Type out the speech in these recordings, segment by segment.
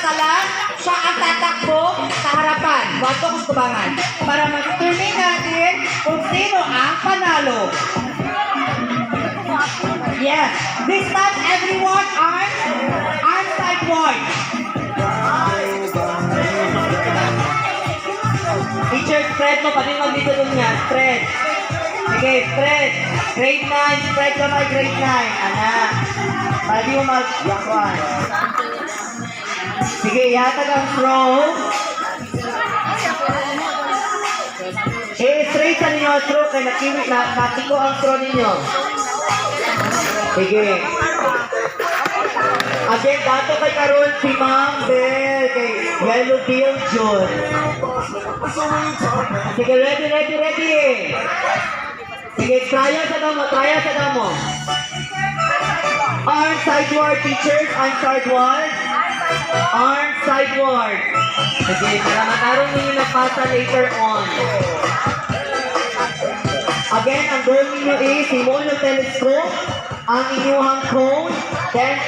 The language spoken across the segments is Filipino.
kalan, siya ang tatakbo sa harapan. Bago ko kubangan. Para mag-determine natin kung sino ang panalo. Yes. This time, everyone arm sideward. Teacher, spread mo. Pati mo dito dun nga. Spread. Sige, spread. Grade 9. Spread ka by grade 9. Anak. Para di mo mag-yakwan. Sige, yatag ang throw. Straight sa ninyo ang throw. Kaya natiko ang throw ninyo. Sige. Again, dato kay Karol si Ma'am Bel. Kay Yellow Bill June. Sige, ready. Sige, trial sa damo. Arm sideward, teachers. Arm sideward. Arm sideward. Sige, para makaroon ninyo na pasa later on. Again, ang goal ninyo is himon yung telescope, ang inyuhang cone, then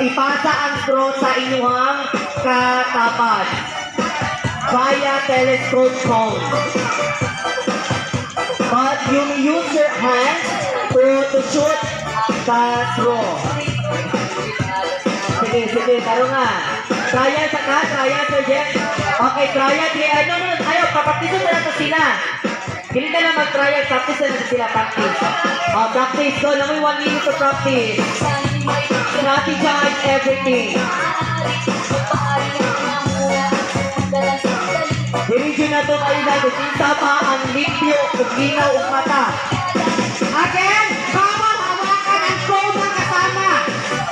ipasa ang straw sa inyuhang katapat via telescope cone. But you use your hands to shoot the straw. Sige, taro nga. Trial sa Jeff. Okay, trial. No, ayaw, papaktiso na natin sila. Hindi ka na mag-trial, practice na natin sila, practice. Practice, go, lang mo 1 minute to practice. Strategize everything. Diretso na ito kayo na, kita pa ang limpyo, uginaw, ug mata. Again, bawal hawakan ang phone na kasama.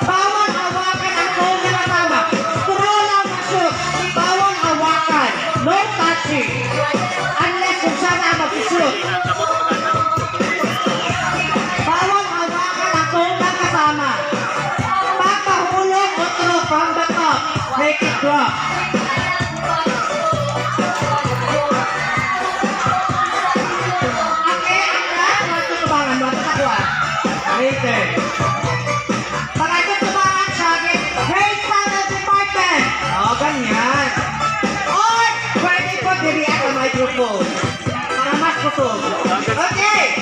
Bawal hawakan ang phone na kasama. Straw lang masuk. Bawal hawakan. No touching. Unless kung siya na mag-shoot. Bawal hawakan ang phone na kasama. Pagkahulog o throw from the top. Make it drop. Later. Pagkakot tumahan siya, grade 7 department. Ganyan. Or, pwede po diri at ang microphone. Para mas kusog. Okay.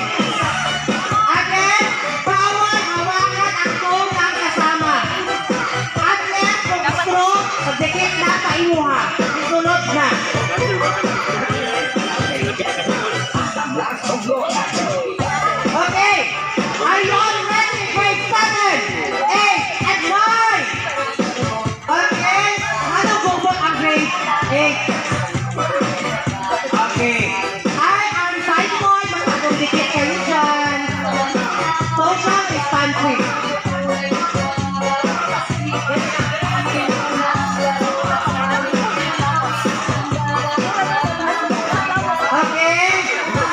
Again, bawal hawakan ang phone ng kasama. Unless kung straw, pagdikit na sa imuha. Sunod na. Okay. Are you all ready? Grade 7, 8, and 9. Okay. Ano bubot ang grade 8? Okay. I am sideboard. Matagong dikit kayo dyan. Social distancing. Okay.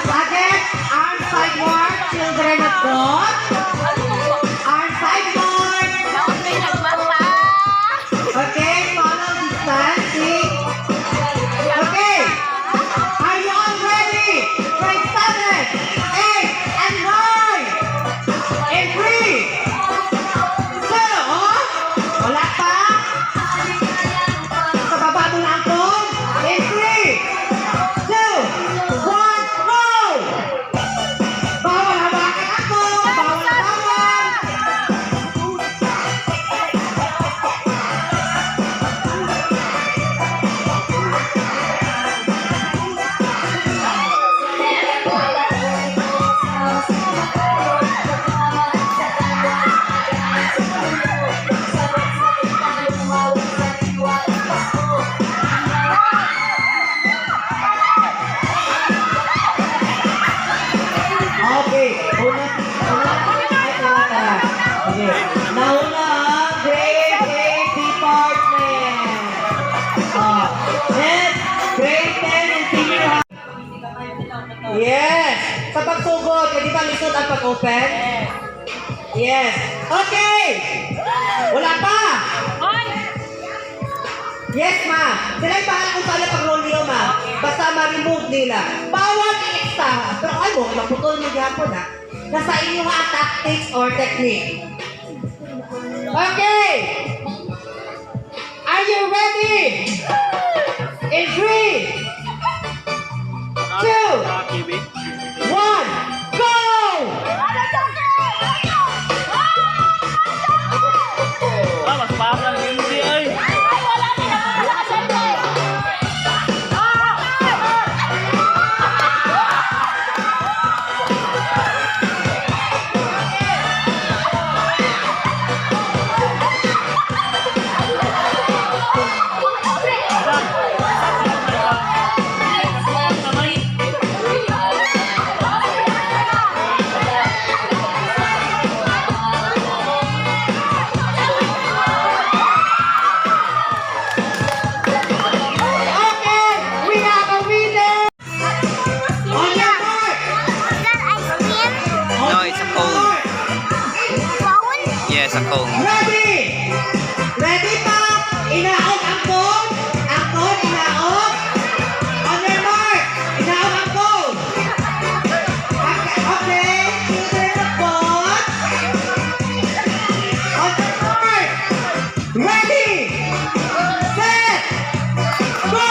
Again, arm sideboard. Children of God. Arm sideboard. Okay, follow distancing. Okay. Are you all ready? Grade 7, 8, and 9. In 3, 2, wala pa. Sa baba mo lang po. In 3, 2, 1, go! Bawal hawakan ako! Bawal! Okay. Okay. Nauna ang grade 8 department. Next, grade 10 and senior high. Yes. Sa pagsugod, hindi ba lisod ang pag-open? Yes. Okay. Wala pa. Yes, ma. Sila yung bahala kung paano pag-roll nila, ma. Basta ma-remove nila. Bawal i-extra. Pero ay mo, naputol mo gihapon, ha. Nasa inyo nga tactics or technique. Okay. Are you ready? In 3, 2, 1, go! Mas paham lang yung hindi ay. Okay, we have a winner! On your mark! No, it's a cone. Yes, a cone. Ready! Ready pa? Inaog ang cone. Ang cone, inaog. On your mark. Inaog ang cone. Okay. Turn the cone. On your mark. Ready! Set! Go!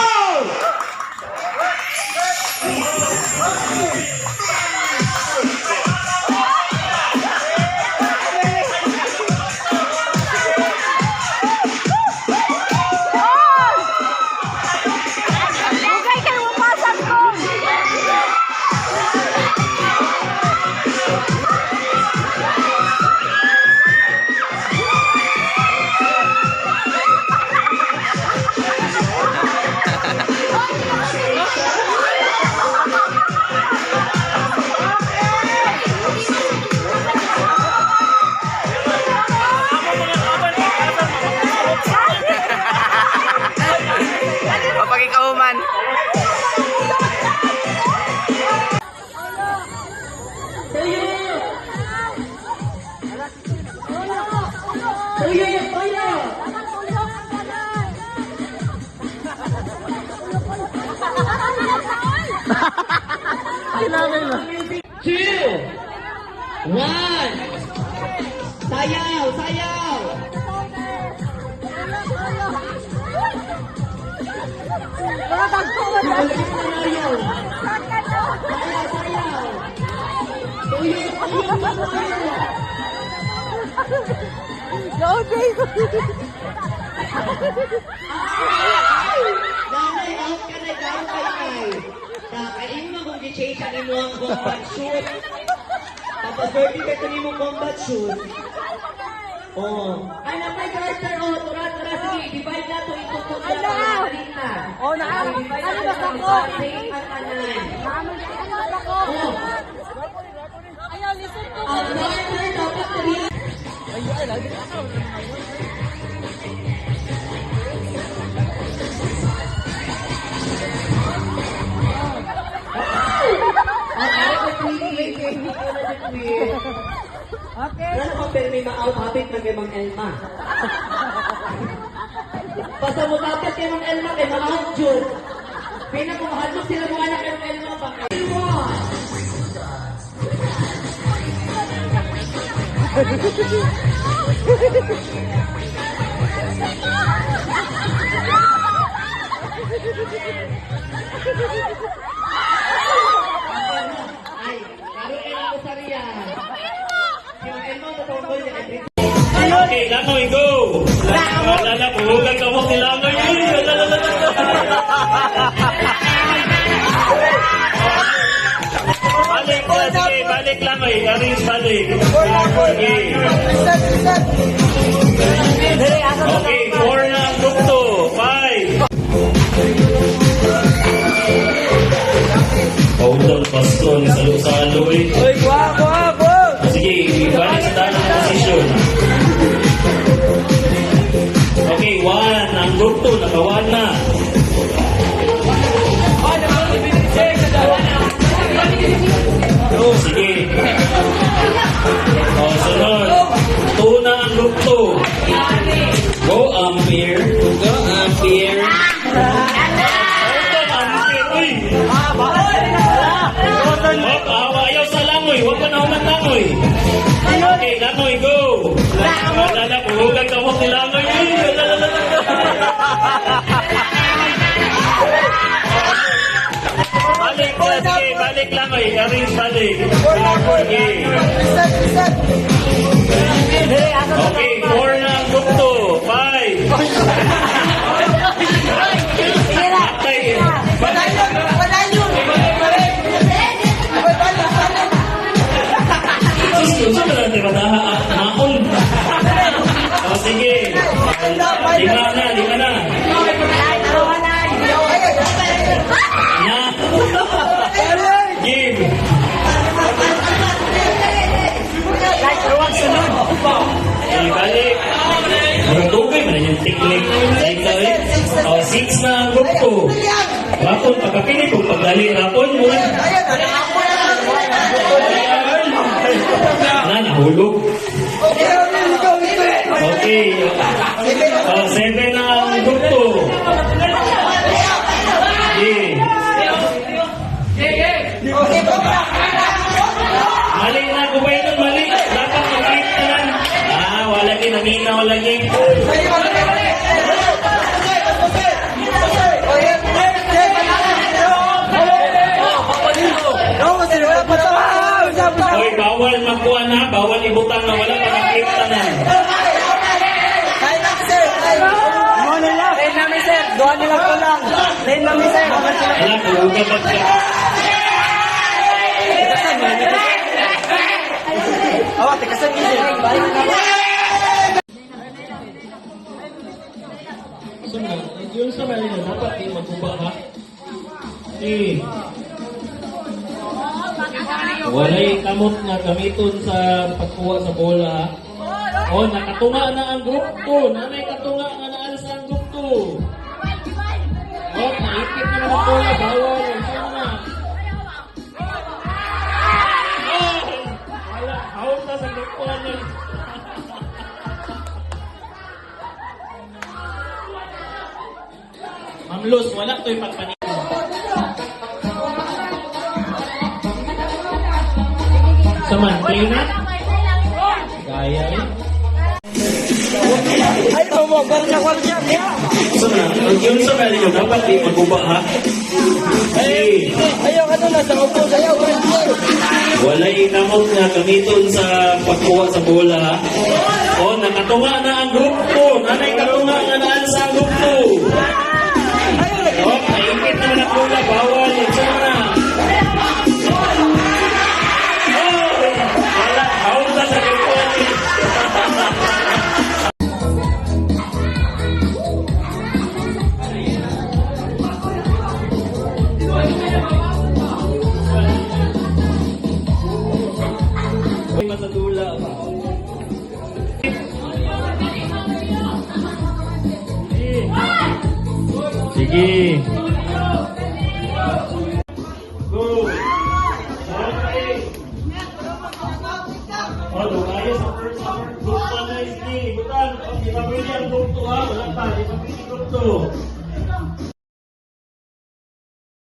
Kapag ikaw man. Two, one. Sayaw, sayaw. Sayaw. Nanay, out ka na daw kay. Kakain mo kung di-change ang inyong combat shoot. Tapos 30 ka ito mong combat shoot. Oh. Ay, napay character. Oh, tura. Sige, divide na ito. Itutok na ito. Oh, Divide na ito. Safe at anan. Oh. Ayaw, listen to Ang character dapat rin. Okay. Ano kung pirmi ma-out habit na kay Mang Elma? Basta mo dapat kay Mang Elma kay ma-out yun. Pinakumahadlok sila mga anak kay Mang Elma pa. Ay, laro kayo ng kusariyan. Si Mang Elma, matungkol niya kay Okay, Langoy, go! Lala, puhugan ka mo si Langoy. Balik na, sige, balik Langoy. Aris, balik. Okay, 4 na ang bukto. 5. Hold on, pasto. Salo-salo eh. Sige, balik sa tanong posisyon. Okay, 1. Ang bukto, naka-1 na. Sige. O, sunod. 2 na ang bukto. Go, Ampere. Go, Ampere. Uy! Ayaw sa langoy. Huwag ka na umang langoy. Okay, langoy, go! Lala, puhugan ka mo si langoy. Balik lang o, i-arrange balik. Sige. Okay, 4 na ang group 2. 5. Okay. Gusto mo lang tira nakul. O sige. Lima na. Na. Give. Balik. Tugay man yung tiklik. O 6 na ang group 2. Rapon, pagkapili kung pagdali rapon mo. Nahulog. Okay. O, 7 na ang group 2. Mali na, kumain nun, mali. Dapat mag-click na lang. Wala din, naminaw lagi. Oy, bawal magkuha na, bawal ibutang na wala pa na-click na na. Wala, puhuga ba ka? Yun sa mga nila, dapat di magkuba ha? Walay kamot na gamiton sa pagkuha sa bola ha? O, nakatunga na ang group 2. Nanay katunga nga naalas ang group 2. O, naipit naman ang bola. Bawal. Saan na? Wala. Out na sa group 1. Ma'am Luz, wala to'y pagpanik. Saman, play na? Gaya rin. Saman, yun sa mga nyo, dapat di magbuba ha? Walay ikamot nga gamiton sa pagkuha sa bola ha? O, nakatunga na ang group 2. Nanay katunga nga naan sa group 2. O, naipit naman ang bola. Bawal. Saan na? Wala. Out na sa group 1. Sa dula. Sige. Go. Okay. Lumayo sa first hour. Group 1 na is D. Butan. Di ba pwede ang group 2 ha? Wala pa. Di ba pwede group 2?